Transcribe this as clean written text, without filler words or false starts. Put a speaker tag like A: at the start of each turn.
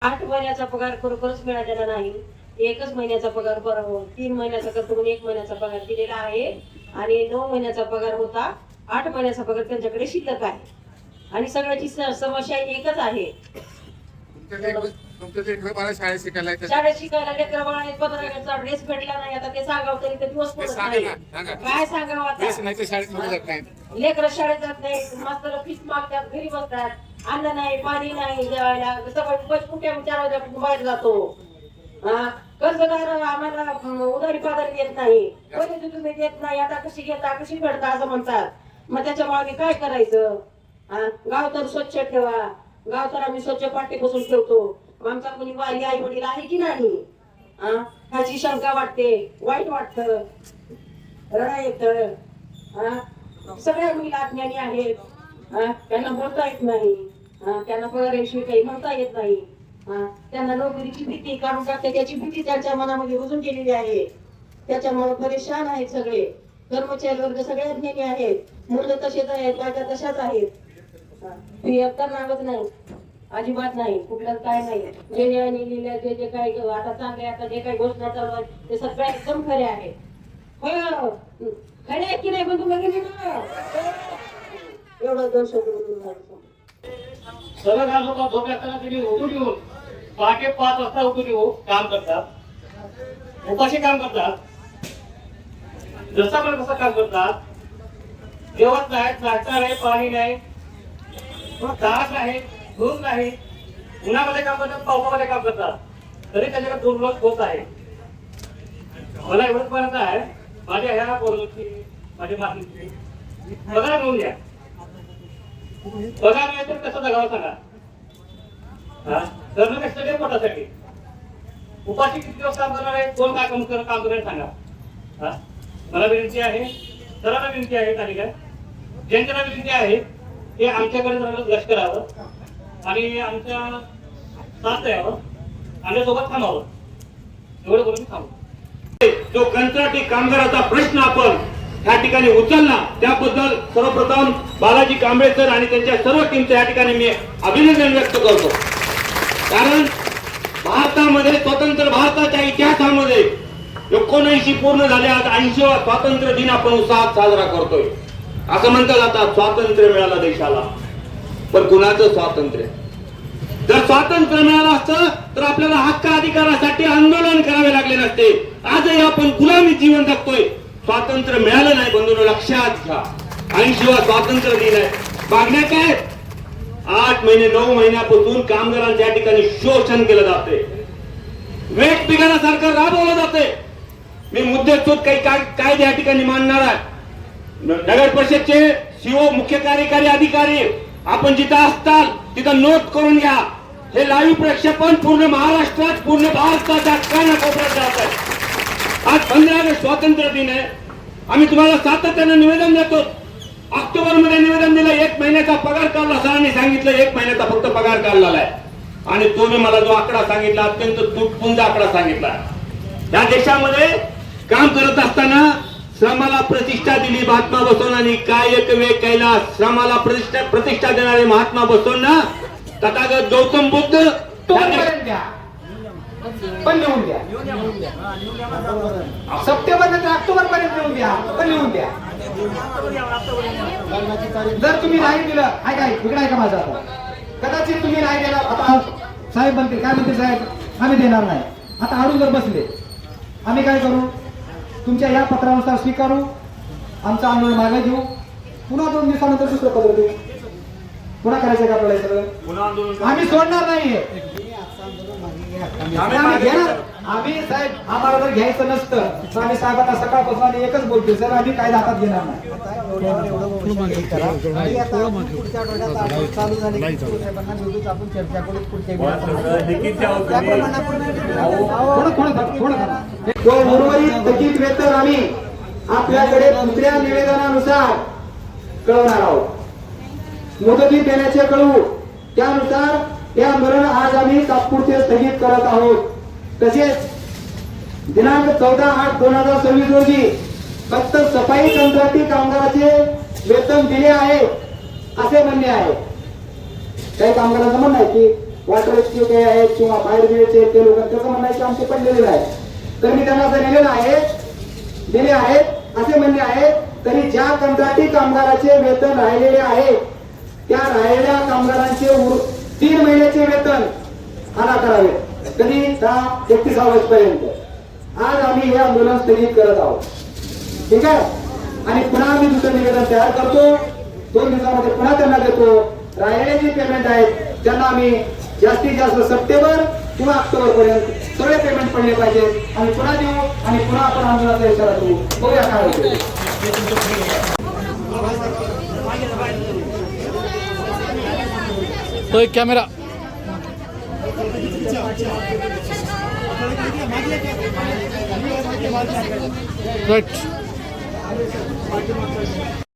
A: 8 महिन्याचा पगार खरोखरच मिळालेला नाही. एकच महिन्याचा पगार 3 महिन्याचा करतो म्हणून 1 महिन्याचा पगार दिलेला आहे आणि 9 महिन्याचा पगार होता. 8 महिन्याचा पगार त्यांच्याकडे शिल्लक आहे आणि सगळ्याची समस्या एकच आहे.
B: शाळेत शिकायला
A: लेकरं बाळाने 15 ड्रेस भेटला नाही. आता ते सांगावं तरी ते दिवस पडत नाही. काय सांगावं आता? लेकरं शाळेत जात नाही, मास्तर फीस मागतात, घरी बसतात, अन्न नाही, पाणी नाही जेवायला. सगळं बस कुठे 4 वाजेपासून बाहेर जातो. कर्जदार आम्हाला उधारी पाधारी देत नाही, पैसे तुम्ही देत नाही, आता कशी घेता कशी फेडता असं म्हणतात. मग त्याच्या मागे काय करायचं? गाव तर स्वच्छ ठेवा, गाव तर आम्ही स्वच्छ पाठी बसून ठेवतो. आमचा कोणी बाई आई वडील आहे की नाही ह्याची शंका वाटते, वाईट वाटतं, रडा येतं. सगळ्या मुली अज्ञानी आहेत, त्यांना बोलता येत नाही, त्यांना पगाराविषयी काही म्हणता येत नाही. त्यांना नोकरीची भीती काढून टाकते, त्याची भीती त्यांच्या मनामध्ये रुजून गेलेली आहे. त्याच्यामुळे परेशान आहेत सगळे कर्मचारी वर्ग, सगळे अज्ञानी आहेत. मुलं तसेच आहेत, बायका तशाच आहेत. नावच नाही, अजिबात नाही, कुठलं काय नाही. जे लिहिल्या जे काय आता चांगले, आता जे काही घोषणा चालू आहेत ते सगळ्या एकदम खरे आहेत. हो खरे आहेत की नाही पण तुम्ही एवढं 2 शब्द
C: सगळं काम होता. झोपल्याला तुम्ही उठून येऊन पहाटे 5 वाजता उठून येऊ काम करतात, उपाशी काम करतात, जसा पण कसं काम करतात. जेवत नाही, नाश्ता नाही, पाणी नाही, दास नाही, दूध नाही, उन्हामध्ये काम करतात, पावसामध्ये काम करतात, तरी त्याच्याकडे दुर्लक्ष होत आहे. मला एवढंच म्हणत आहे, माझ्या ह्या पोराची माझ्या मातीची पगार मिळून द्या. पगार नाही तर कसं जगावं सांगा. करणं कशासाठी? पोटासाठी. उपाशी किती दिवस काम करणार आहे? कोण काय काम करणार सांगा. मला विनंती आहे, सर्वांना विनंती आहे, तालिका ज्यांच्याला विनंती आहे ते आमच्याकडे लक्ष करावं आणि आमच्या साथ द्यावं, आमच्यासोबत थांबावं. एवढं करून थांबू.
D: जो कंत्राटी कामगाराचा प्रश्न आपण या ठिकाणी उचलला त्याबद्दल सर्वप्रथम बालाजी कांबळे सर आणि त्यांच्या सर्व टीमचं या ठिकाणी मी अभिनंदन व्यक्त करतो. कारण भारतामध्ये स्वतंत्र भारताच्या इतिहासामध्ये 79 पूर्ण झाले, आज 80वा स्वातंत्र्य दिन आपण उत्साहात साजरा करतोय. असं म्हणतात जातात स्वातंत्र्य मिळालं देशाला, पण कुणाचं स्वातंत्र्य? जर स्वातंत्र्य मिळालं असतं तर आपल्याला हक्क अधिकारासाठी आंदोलन करावे लागले नसते. आजही आपण गुलामी जीवन जगतोय. स्वातंत्र्य मिळालं नाही बंधूंनो, लक्षात घ्या. 80वा स्वातंत्र्य दिन आहे. मागण्या काय? 8 महिने 9 महिन्यापासून कामगारांच्या या ठिकाणी शोषण केलं जाते, वेट बिघाडासारखं राबवलं जाते. मी मुद्देसूद काही कायदे या ठिकाणी मांडणार आहे. नगर परिषदचे सीओ मुख्य कार्यकारी अधिकारी आपण जिथं असताल तिथं नोट करून घ्या. हे लाईव्ह प्रक्षेपण पूर्ण महाराष्ट्रात, पूर्ण भारताच्या कानाकोपऱ्यात जात आहे. आज 15 ऑगस्ट स्वातंत्र्य दिन आहे. आम्ही तुम्हाला सातत्यानं निवेदन देतो. ऑक्टोबर मध्ये निवेदन दिलं, 1 महिन्याचा पगार काढला. सरांनी सांगितलं 1 महिन्याचा फक्त पगार काढलेला आहे आणि तुम्ही मला जो आकडा सांगितला अत्यंत तुटपुंजा आकडा सांगितला. या देशामध्ये काम करत असताना श्रमाला प्रतिष्ठा दिली महात्मा बसवनांनी. काय एक वेळ केला श्रमाला प्रतिष्ठा देणारे महात्मा बसवना तथागत गौतम बुद्ध
E: पण लिहून द्या. सप्टेंबर नंतर ऑक्टोबर पर्यंत लिहून द्या, पण लिहून द्या. जर तुम्ही नाही दिलं, ऐका इकडे ऐका माझा, आता कदाचित तुम्ही नाही देणार. आता साहेब म्हणतील, काय म्हणतील साहेब, आम्ही देणार नाही. आता अडून जर बसले, आम्ही काय करू? तुमच्या या पत्रानुसार स्वीकारू, आमचं आंदोलन मागे घेऊ, पुन्हा 2 दिवसानंतर दुसरं पत्र देऊ. पुन्हा करायचं का आपल्याला सगळं? आम्ही सोडणार नाहीये. आम्ही साहेब, आम्हाला जर घ्यायचं नसतं तर आम्ही साहेबांना सकाळपासून आम्ही एकच बोलतो, सर आम्ही कायदा हातात घेणार नाही. उर्वरित थकीत वेतन आम्ही आपल्याकडे दुसऱ्या निवेदनानुसार कळवणार आहोत. मुदतीत देण्याचे कळवू, त्यानुसार त्या मरण आज आम्ही तात्पुरते स्थगित करत आहोत. तसेच दिनांक 14/8/2026 रोजी फक्त सफाई कंत्राटी कामगाराचे वेतन दिले आहे असे म्हणणे आहे. काही कामगारांचं म्हणणं आहे की वाटरचे काही आहेत किंवा बाहेर मिळचे ते लोक त्याचं म्हणणं आहे की आमचे पडलेले आहे. तर मी त्यांना असं दिले आहेत असे म्हणणे आहे, तरी ज्या कंत्राटी कामगाराचे वेतन राहिलेले आहे त्या राहिलेल्या कामगारांचे 3 महिन्याचे वेतन अदा करावे. कधी 31 ऑगस्ट पर्यंत. आज आम्ही हे आंदोलन स्थगित करत आहोत. ठीक आहे. आणि पुन्हा आम्ही दुसरं निवेदन तयार करतो, 2 दिवसामध्ये पुन्हा त्यांना देतो. राहिलेले जे पेमेंट आहेत त्यांना आम्ही जास्तीत जास्त सप्टेंबर किंवा ऑक्टोबर पर्यंत सगळे पेमेंट पडले पाहिजे आणि पुन्हा देऊ आणि पुन्हा आपण आंदोलनाचा इशारा देऊ. बघूया काय होते.
B: तो एक कॅमेरा राईट